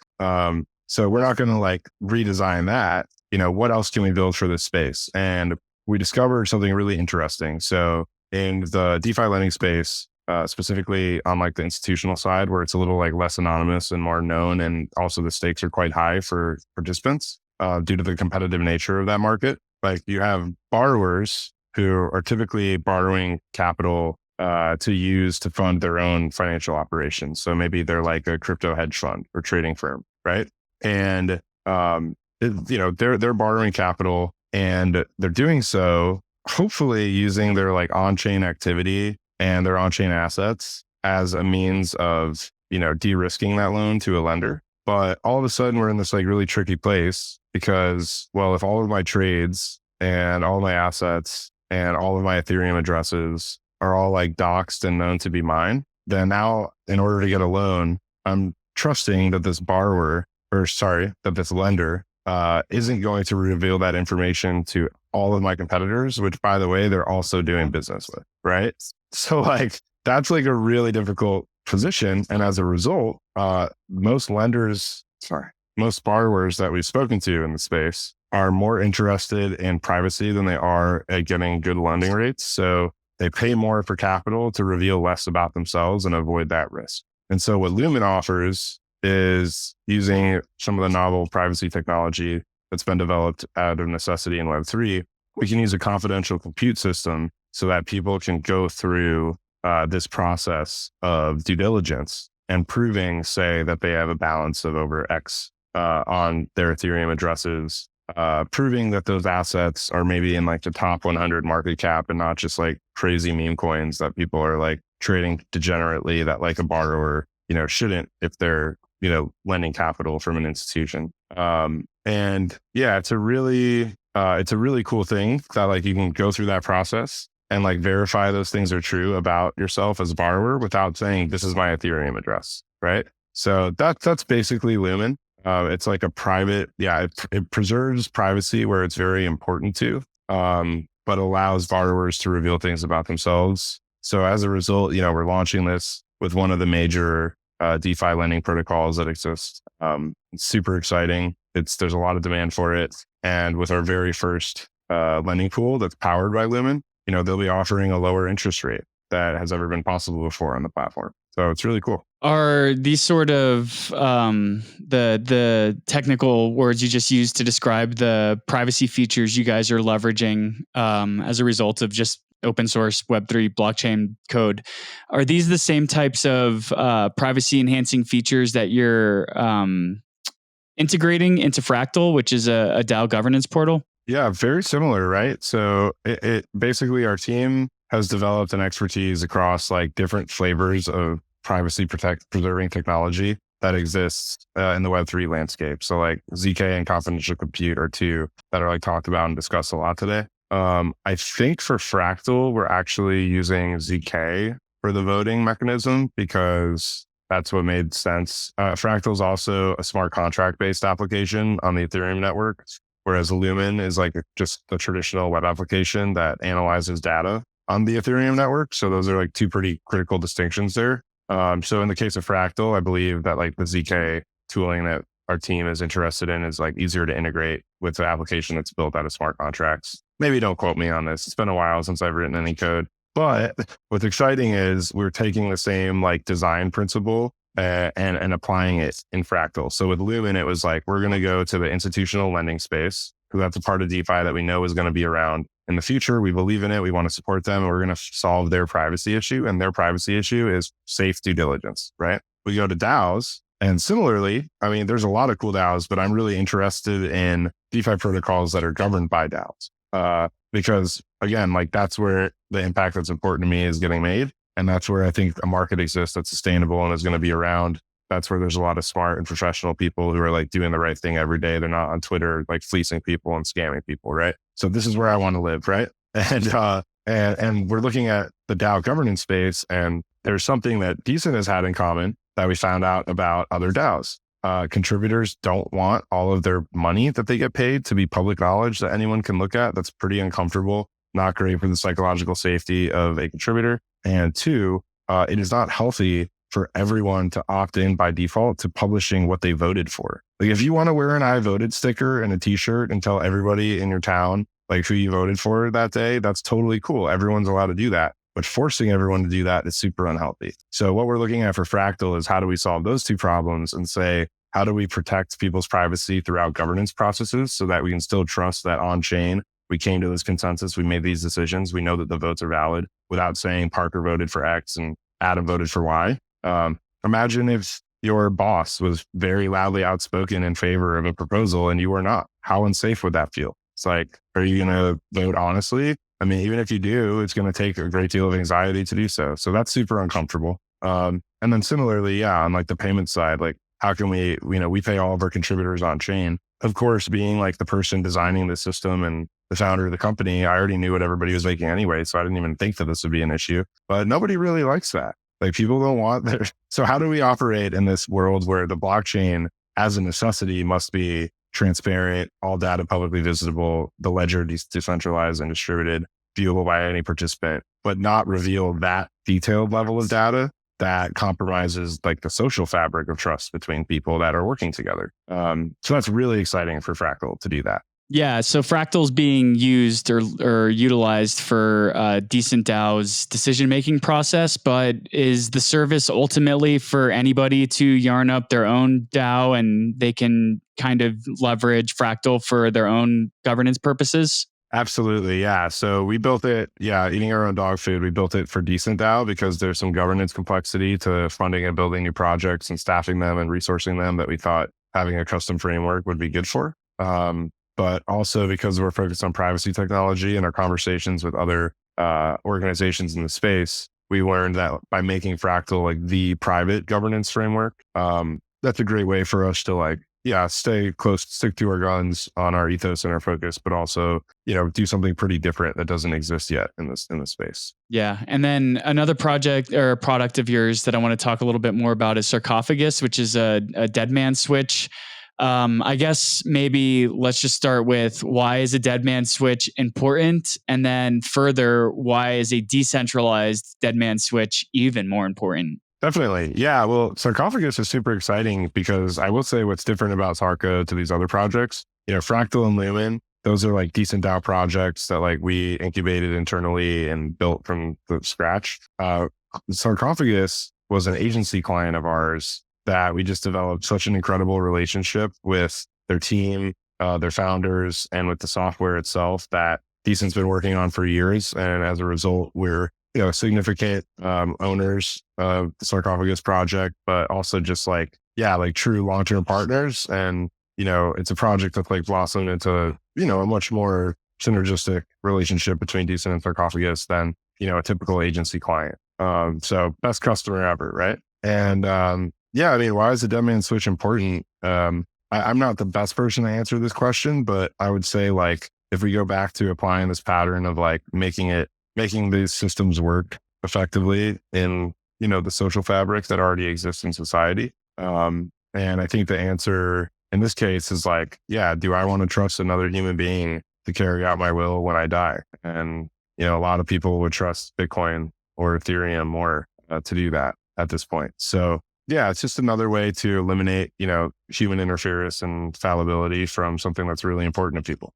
So we're not going to like redesign that. What else can we build for this space? And we discovered something really interesting. So in the DeFi lending space, specifically on like the institutional side where it's a little like less anonymous and more known. And also the stakes are quite high for participants due to the competitive nature of that market. Like you have borrowers who are typically borrowing capital to use to fund their own financial operations. So maybe they're like a crypto hedge fund or trading firm, right? And, they're borrowing capital and they're doing so hopefully using their like on-chain activity and their on-chain assets as a means of, de-risking that loan to a lender. But all of a sudden we're in this like really tricky place because, well, if all of my trades and all of my assets and all of my Ethereum addresses are all like doxed and known to be mine, then now in order to get a loan, I'm trusting that this lender isn't going to reveal that information to all of my competitors, which by the way, they're also doing business with, right? So like, that's like a really difficult position. And as a result, most borrowers that we've spoken to in the space are more interested in privacy than they are at getting good lending rates. So they pay more for capital to reveal less about themselves and avoid that risk. And so what Lumen offers is using some of the novel privacy technology that's been developed out of necessity in Web3. We can use a confidential compute system so that people can go through this process of due diligence and proving, say, that they have a balance of over X on their Ethereum addresses proving that those assets are maybe in like the top 100 market cap and not just like crazy meme coins that people are like trading degenerately that like a borrower, shouldn't if they're, lending capital from an institution. And yeah, it's a really cool thing that like you can go through that process and like verify those things are true about yourself as a borrower without saying, this is my Ethereum address, right? So that's basically Lumen. It's like a private, it preserves privacy where it's very important to, but allows borrowers to reveal things about themselves. So as a result, we're launching this with one of the major DeFi lending protocols that exist. It's super exciting. There's a lot of demand for it. And with our very first lending pool that's powered by Lumen, they'll be offering a lower interest rate that has ever been possible before on the platform. So it's really cool. Are these sort of the technical words you just used to describe the privacy features you guys are leveraging as a result of just open source Web3 blockchain code? Are these the same types of privacy enhancing features that you're integrating into Fractal, which is a DAO governance portal? Yeah, very similar, right? So it basically our team has developed an expertise across like different flavors of privacy preserving technology that exists in the Web3 landscape. So like ZK and confidential compute are two that are like talked about and discussed a lot today. I think for Fractal, we're actually using ZK for the voting mechanism because that's what made sense. Fractal is also a smart contract based application on the Ethereum network, whereas Lumen is like just a traditional web application that analyzes data on the Ethereum network. So those are like two pretty critical distinctions there. So in the case of Fractal, I believe that like the ZK tooling that our team is interested in is like easier to integrate with the application that's built out of smart contracts. Maybe don't quote me on this. It's been a while since I've written any code. But what's exciting is we're taking the same like design principle and applying it in Fractal. So with Lumen, it was like, we're going to go to the institutional lending space because that's a part of DeFi that we know is going to be around in the future. We believe in it. We want to support them. And we're going to solve their privacy issue. And their privacy issue is safe due diligence, right? We go to DAOs. And similarly, I mean, there's a lot of cool DAOs, but I'm really interested in DeFi protocols that are governed by DAOs. Because again, like that's where the impact that's important to me is getting made. And that's where I think a market exists that's sustainable and is going to be around. That's where there's a lot of smart and professional people who are like doing the right thing every day. They're not on Twitter, like fleecing people and scamming people, right? So this is where I want to live, right? And we're looking at the DAO governance space, and there's something that Decent has had in common that we found out about other DAOs. Contributors don't want all of their money that they get paid to be public knowledge that anyone can look at. That's pretty uncomfortable, not great for the psychological safety of a contributor. And two, it is not healthy for everyone to opt in by default to publishing what they voted for. Like if you want to wear an I voted sticker and a t-shirt and tell everybody in your town like who you voted for that day, that's totally cool. Everyone's allowed to do that. But forcing everyone to do that is super unhealthy. So what we're looking at for Fractal is how do we solve those two problems and say, how do we protect people's privacy throughout governance processes so that we can still trust that on chain, we came to this consensus, we made these decisions, we know that the votes are valid without saying Parker voted for X and Adam voted for Y. Imagine if your boss was very loudly outspoken in favor of a proposal and you were not. How unsafe would that feel? It's like, are you going to vote honestly? I mean, even if you do, it's going to take a great deal of anxiety to do so. So that's super uncomfortable. And then similarly, on like the payment side, like how can we pay all of our contributors on chain? Of course, being like the person designing the system and the founder of the company, I already knew what everybody was making anyway. So I didn't even think that this would be an issue, but nobody really likes that. Like people don't want their, so how do we operate in this world where the blockchain as a necessity must be transparent, all data publicly visible, the ledger decentralized and distributed, viewable by any participant, but not reveal that detailed level of data that compromises like the social fabric of trust between people that are working together. So that's really exciting for Fractal to do that. Yeah, so Fractal's being used or utilized for DecentDAO's decision-making process, but is the service ultimately for anybody to yarn up their own DAO and they can kind of leverage Fractal for their own governance purposes? Absolutely, yeah. So we built it, eating our own dog food. We built it for DecentDAO because there's some governance complexity to funding and building new projects and staffing them and resourcing them that we thought having a custom framework would be good for. but also because we're focused on privacy technology and our conversations with other organizations in the space, we learned that by making Fractal like the private governance framework, that's a great way for us to like, stay close, stick to our guns on our ethos and our focus, but also, do something pretty different that doesn't exist yet in this space. Yeah. And then another project or a product of yours that I want to talk a little bit more about is Sarcophagus, which is a dead man switch. I guess maybe let's just start with, why is a dead man switch important? And then further, why is a decentralized dead man switch even more important? Definitely. Yeah. Well, Sarcophagus is super exciting because I will say what's different about Sarco to these other projects, Fractal and Lumen, those are like DecentDAO projects that like we incubated internally and built from the scratch. Sarcophagus was an agency client of ours that we just developed such an incredible relationship with their team, their founders, and with the software itself that Decent's been working on for years. And as a result, we're significant owners of the Sarcophagus project, but also just like true long-term partners. And, it's a project that's like blossomed into, a much more synergistic relationship between Decent and Sarcophagus than, a typical agency client. So best customer ever, right? And why is the dead man switch important? I'm not the best person to answer this question, but I would say like, if we go back to applying this pattern of like making these systems work effectively in, the social fabric that already exists in society. And I think the answer in this case is like, do I want to trust another human being to carry out my will when I die? And, a lot of people would trust Bitcoin or Ethereum more to do that at this point. So it's just another way to eliminate, human interference and fallibility from something that's really important to people.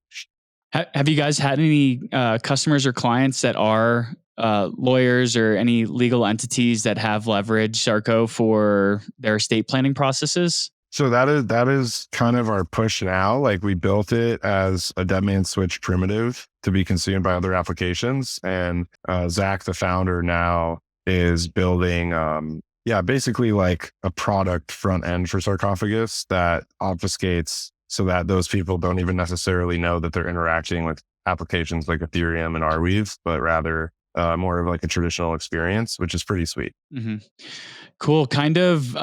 Have you guys had any customers or clients that are lawyers or any legal entities that have leveraged Sarco for their estate planning processes? So that is kind of our push now. Like we built it as a dead man switch primitive to be consumed by other applications. And Zach, the founder now, is building basically like a product front end for Sarcophagus that obfuscates so that those people don't even necessarily know that they're interacting with applications like Ethereum and Arweave, but rather more of like a traditional experience, which is pretty sweet. Mm-hmm. Cool. Kind of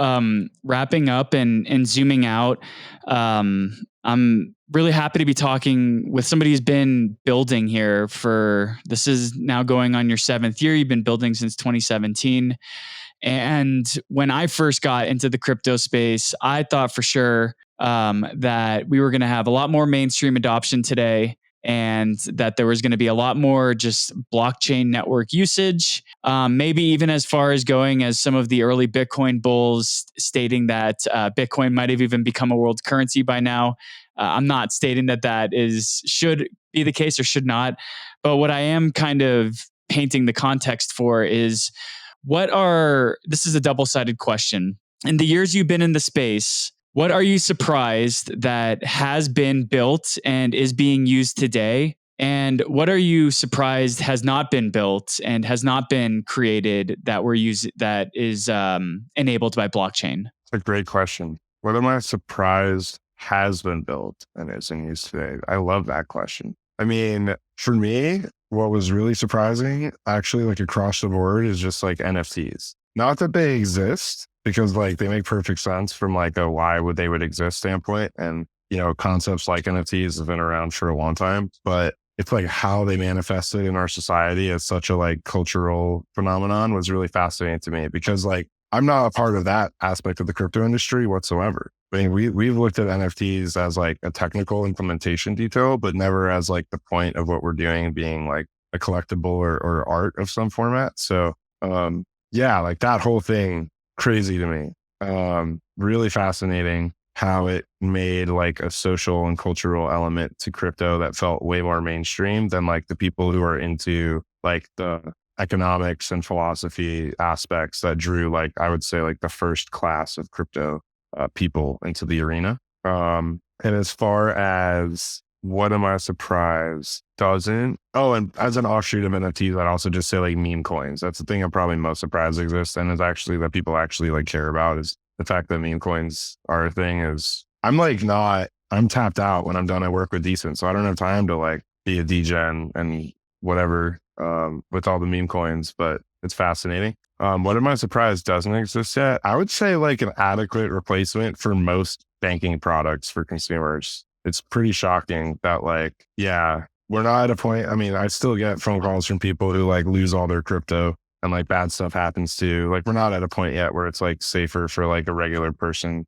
wrapping up and zooming out. I'm really happy to be talking with somebody who's been building here this is now going on your 7th year. You've been building since 2017. And when I first got into the crypto space, I thought for sure that we were going to have a lot more mainstream adoption today, and that there was going to be a lot more just blockchain network usage, maybe even as far as going as some of the early Bitcoin bulls stating that Bitcoin might have even become a world currency by now. I'm not stating that should be the case or should not, but what I am kind of painting the context for is, this is a double-sided question. In the years you've been in the space, what are you surprised that has been built and is being used today? And what are you surprised has not been built and has not been created that is enabled by blockchain? It's a great question. What am I surprised has been built and is in use today? I love that question. I mean, for me, what was really surprising, actually, like across the board, is just like NFTs. Not that they exist, because like they make perfect sense from like a why would they would exist standpoint. And, concepts like NFTs have been around for a long time, but it's like how they manifested in our society as such a like cultural phenomenon was really fascinating to me, because like I'm not a part of that aspect of the crypto industry whatsoever. I mean, we've looked at NFTs as like a technical implementation detail, but never as like the point of what we're doing being like a collectible or art of some format. So, like that whole thing, crazy to me. Really fascinating how it made like a social and cultural element to crypto that felt way more mainstream than like the people who are into like the economics and philosophy aspects that drew like, I would say like the first class of crypto people into the arena. And as far as what am I surprised doesn't, and as an offshoot of NFTs, I'd also just say like meme coins. That's the thing I'm probably most surprised exists, and is actually that people actually like care about, is the fact that meme coins are a thing. Is I'm like not I'm tapped out when I'm done at work with Decent. So I don't have time to like be a DJ and whatever with all the meme coins, but it's fascinating. What am I surprised doesn't exist yet? I would say like an adequate replacement for most banking products for consumers. It's pretty shocking that like, yeah, we're not at a point. I mean, I still get phone calls from people who like lose all their crypto and like bad stuff happens too. Like we're not at a point yet where it's like safer for like a regular person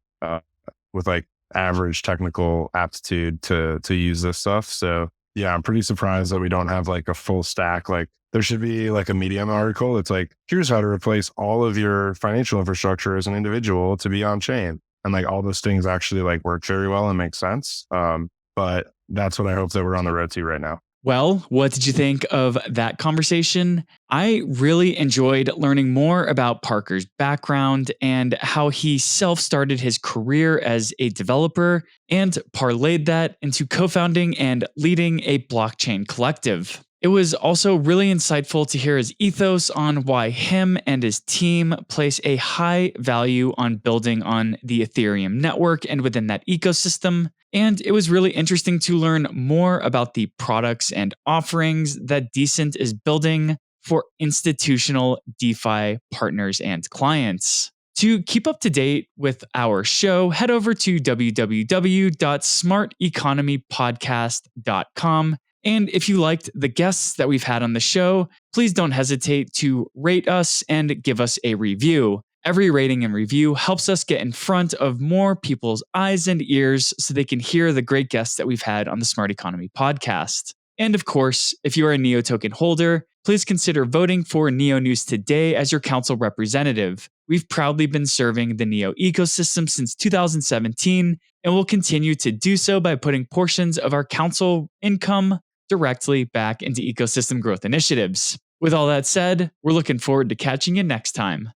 with like average technical aptitude to use this stuff. So yeah, I'm pretty surprised that we don't have like a full stack. Like there should be like a Medium article. It's like, here's how to replace all of your financial infrastructure as an individual to be on chain. And like all those things actually like work very well and make sense. But that's what I hope that we're on the road to right now. Well, what did you think of that conversation? I really enjoyed learning more about Parker's background and how he self-started his career as a developer and parlayed that into co-founding and leading a blockchain collective. It was also really insightful to hear his ethos on why him and his team place a high value on building on the Ethereum network and within that ecosystem. And it was really interesting to learn more about the products and offerings that Decent is building for institutional DeFi partners and clients. To keep up to date with our show, head over to www.smarteconomypodcast.com. And if you liked the guests that we've had on the show, please don't hesitate to rate us and give us a review. Every rating and review helps us get in front of more people's eyes and ears so they can hear the great guests that we've had on the Smart Economy podcast. And of course, if you are a NEO token holder, please consider voting for NEO News Today as your council representative. We've proudly been serving the NEO ecosystem since 2017 and will continue to do so by putting portions of our council income directly back into ecosystem growth initiatives. With all that said, we're looking forward to catching you next time.